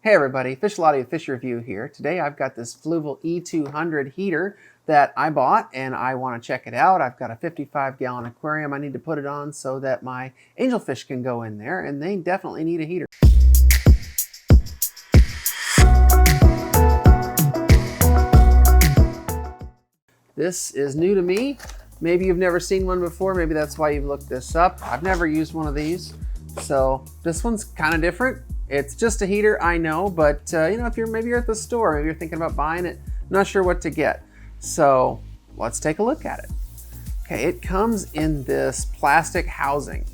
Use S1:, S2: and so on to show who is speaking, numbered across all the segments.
S1: Hey everybody, Fluval Fish Review here. Today I've got this Fluval E200 heater that I bought and I want to check it out. I've got a 55-gallon aquarium I need to put it on so that my angelfish can go in there, and they definitely need a heater. This is new to me. Maybe you've never seen one before. Maybe that's why you've looked this up. I've never used one of these, so this one's kind of different. It's just a heater, I know, but you know, if maybe you're at the store, maybe you're thinking about buying it, not sure what to get. So let's take a look at it. Okay, it comes in this plastic housing,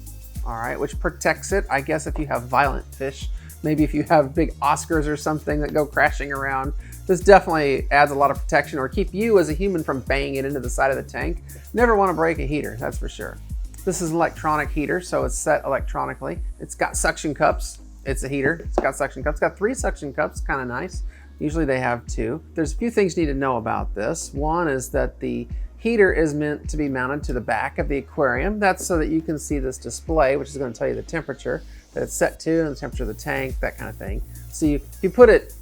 S1: all right, which protects it, I guess, if you have violent fish. Maybe if you have big Oscars or something that go crashing around, this definitely adds a lot of protection, or keep you as a human from banging it into the side of the tank. Never want to break a heater, that's for sure. This is an electronic heater, so it's set electronically. It's got suction cups. It's a heater. It's got suction cups. It's got 3 suction cups, kind of nice. Usually they have 2. There's a few things you need to know about this. One is that the heater is meant to be mounted to the back of the aquarium. That's so that you can see this display, which is going to tell you the temperature that it's set to and the temperature of the tank, that kind of thing. So if you put it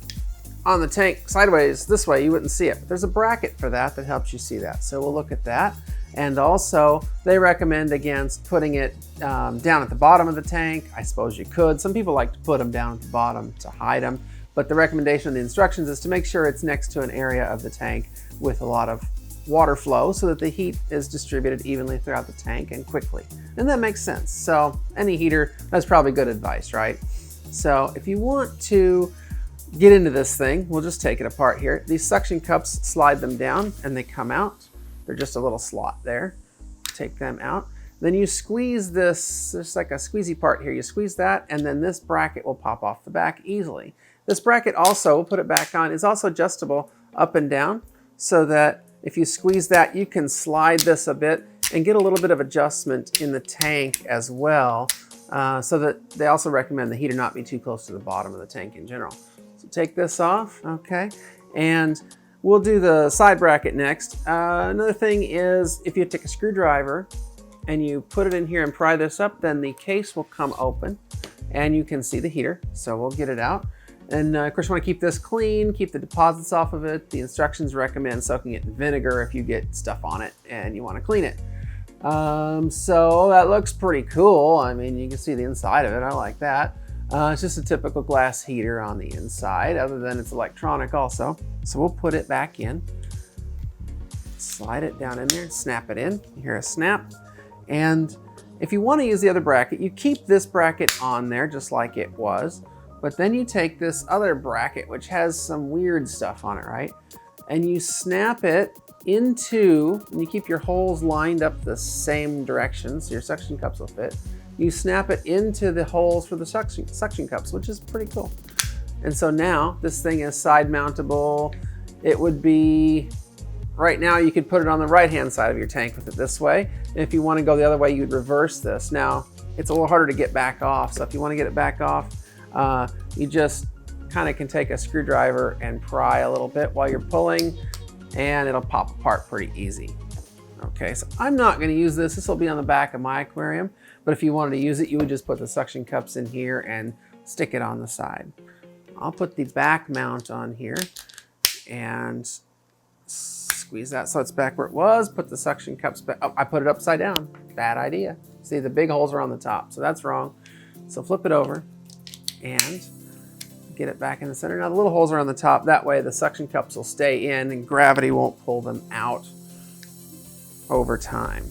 S1: on the tank sideways this way, you wouldn't see it. But there's a bracket for that helps you see that. So we'll look at that. And also, they recommend against putting it down at the bottom of the tank. I suppose you could. Some people like to put them down at the bottom to hide them. But the recommendation in the instructions is to make sure it's next to an area of the tank with a lot of water flow so that the heat is distributed evenly throughout the tank and quickly. And that makes sense. So any heater, that's probably good advice, right? So if you want to get into this thing, we'll just take it apart here. These suction cups, slide them down and they come out. They're just a little slot there. Take them out. Then you squeeze this, there's like a squeezy part here. You squeeze that and then this bracket will pop off the back easily. This bracket also, we'll put it back on, is also adjustable up and down so that if you squeeze that, you can slide this a bit and get a little bit of adjustment in the tank as well. So that they also recommend the heater not be too close to the bottom of the tank in general. So take this off, okay? And we'll do the side bracket next. Another thing is if you take a screwdriver and you put it in here and pry this up, then the case will come open and you can see the heater. So we'll get it out. And of course you want to keep this clean, keep the deposits off of it. The instructions recommend soaking it in vinegar if you get stuff on it and you want to clean it. So that looks pretty cool. I mean, you can see the inside of it. I like that. It's just a typical glass heater on the inside, other than it's electronic also. So we'll put it back in, slide it down in there, and snap it in. You hear a snap. And if you want to use the other bracket, you keep this bracket on there just like it was, but then you take this other bracket, which has some weird stuff on it, right? And you snap it into, and you keep your holes lined up the same direction so your suction cups will fit. You snap it into the holes for the suction cups, which is pretty cool. And so now this thing is side mountable. It would be, right now you could put it on the right-hand side of your tank with it this way. And if you want to go the other way, you'd reverse this. Now, it's a little harder to get back off. So if you want to get it back off, you just kind of can take a screwdriver and pry a little bit while you're pulling, and it'll pop apart pretty easy. Okay, so I'm not going to use this. This will be on the back of my aquarium. But if you wanted to use it, you would just put the suction cups in here and stick it on the side. I'll put the back mount on here and squeeze that so it's back where it was. Put the suction cups back. Oh, I put it upside down. Bad idea. See, the big holes are on the top, so that's wrong. So flip it over and get it back in the center. Now the little holes are on the top. That way the suction cups will stay in and gravity won't pull them out over time.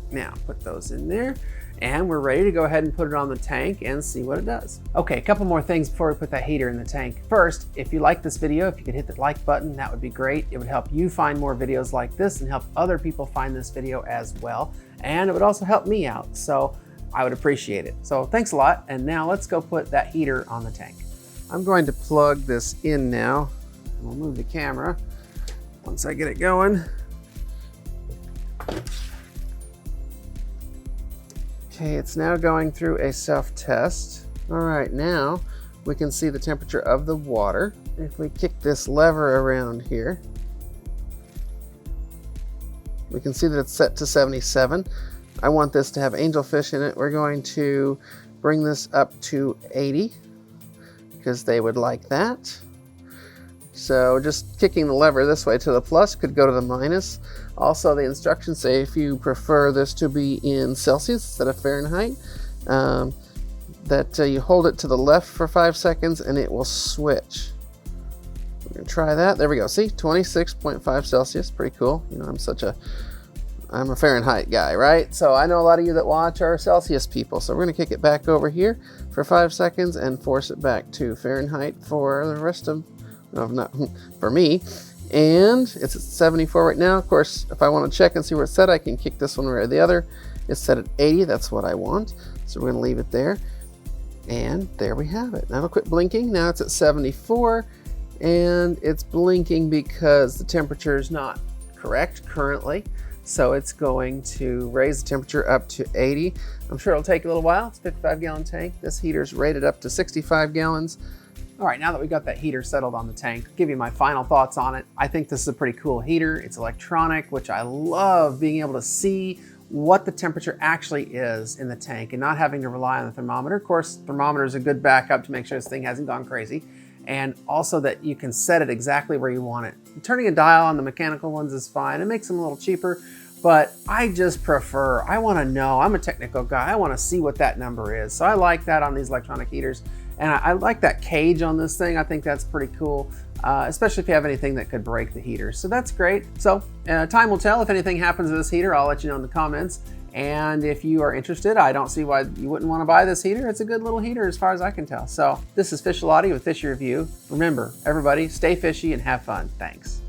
S1: Now put those in there and we're ready to go ahead and put it on the tank and see what it does. Okay, a couple more things before we put that heater in the tank. First, if you like this video, if you could hit the like button, that would be great. It would help you find more videos like this and help other people find this video as well. And it would also help me out, so I would appreciate it. So thanks a lot, and now let's go put that heater on the tank. I'm going to plug this in now. We'll move the camera once I get it going. Okay, it's now going through a self-test. All right, now we can see the temperature of the water. If we kick this lever around here, we can see that it's set to 77. I want this to have angelfish in it. We're going to bring this up to 80. because they would like that. So just kicking the lever this way to the plus could go to the minus. Also, the instructions say if you prefer this to be in Celsius instead of Fahrenheit, that you hold it to the left for 5 seconds and it will switch. We're gonna try that. There we go. See, 26.5 Celsius, pretty cool. You know, I'm a Fahrenheit guy, right? So I know a lot of you that watch are Celsius people. So we're gonna kick it back over here for 5 seconds and force it back to Fahrenheit for the rest of, not for me. And it's at 74 right now. Of course, if I want to check and see where it's set, I can kick this one or the other. It's set at 80, that's what I want. So we're gonna leave it there. And there we have it. Now it'll quit blinking. Now it's at 74 and it's blinking because the temperature is not correct currently. So it's going to raise the temperature up to 80. I'm sure it'll take a little while. It's a 55-gallon tank. This heater's rated up to 65 gallons. All right, now that we got that heater settled on the tank, I'll give you my final thoughts on it. I think this is a pretty cool heater. It's electronic, which I love being able to see what the temperature actually is in the tank and not having to rely on the thermometer. Of course, thermometer is a good backup to make sure this thing hasn't gone crazy. And also that you can set it exactly where you want it. Turning a dial on the mechanical ones is fine. It makes them a little cheaper, but I just prefer, I wanna know, I'm a technical guy, I wanna see what that number is. So I like that on these electronic heaters. And I like that cage on this thing. I think that's pretty cool, especially if you have anything that could break the heater. So that's great. So time will tell. If anything happens to this heater, I'll let you know in the comments. And if you are interested, I don't see why you wouldn't want to buy this heater. It's a good little heater as far as I can tell. So this is Fishalotti with Fishy Review. Remember, everybody, stay fishy and have fun. Thanks.